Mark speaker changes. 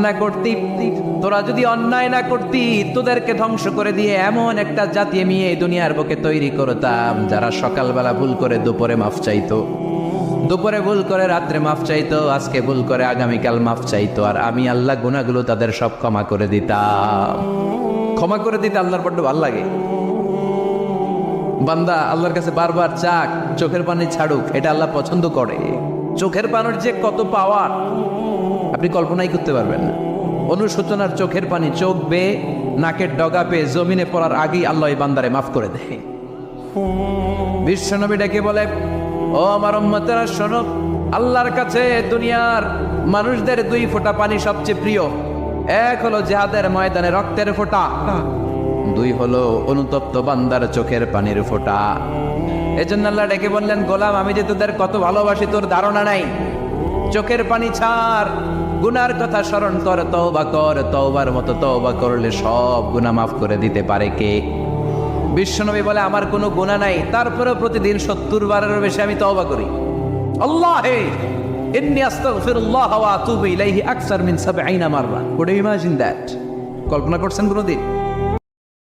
Speaker 1: না করতি, তোরা যদি অন্যায় না করতি, তোদেরকে ধ্বংস করে দিয়ে এমন একটা জাতি আমি এই দুনিয়ার বুকে তৈরি করতাম যারা সকালবেলা ভুল করে দুপুরে মাফ চাইতো, দুপুরে ভুল করে রাত্রে মাফ চাইতো, আজকে ভুল করে আগামীকাল মাফ চাইতো, আর আমি আল্লাহ গুনাহগুলো তাদের সব ক্ষমা করে দিতাম। ক্ষমা করে দিতে আল্লাহর বড্ড ভালো লাগে। বান্দা আল্লাহর কাছে বারবার চাক, চোখের পানি ছাড়ুক, এটা আল্লাহ পছন্দ করে। চোখের পানির যে কত পাওয়ার আপনি কল্পনাই করতে পারবেন না। অনুশোচনার চোখের পানি চোখ বেয়ে নাকের ডগা পেয়ে জমিনে পড়ার আগেই আল্লাহ এই বান্দারে মাফ করে দেয়। বিশ্বনবী ডেকে বলে, ও আমার উম্মতেরা শোনো, আল্লাহর কাছে দুনিয়ার মানুষদের দুই ফোঁটা পানি সবচেয়ে প্রিয়। এক হলো জিহাদের ময়দানে রক্তের ফোঁটা, দুই হলো অনুতপ্ত বান্দার চোখের পানির ফোঁটা। এজন্য আল্লাহ ডেকে বললেন, গোলাম আমি যে তোদের কত ভালোবাসি তোর ধারণা নাই। চোখের পানি ছাড়, গুনার কথা স্মরণ কর, তওবা কর। তওবার মতো তওবা করলে সব গুনাহ মাফ করে দিতে পারে কে? বিশ্বনবী বলে, আমার কোনো গুনাহ নাই, তারপরেও প্রতিদিন 70 বারেরও বেশি আমি তওবা করি। আল্লাহে ইন্নী আস্তাগফিরুল্লাহ ওয়া আতুবু ইলাইহি আকসার মিন 70 মাররা। Could you imagine that? কল্পনা করছেন কোনোদিন?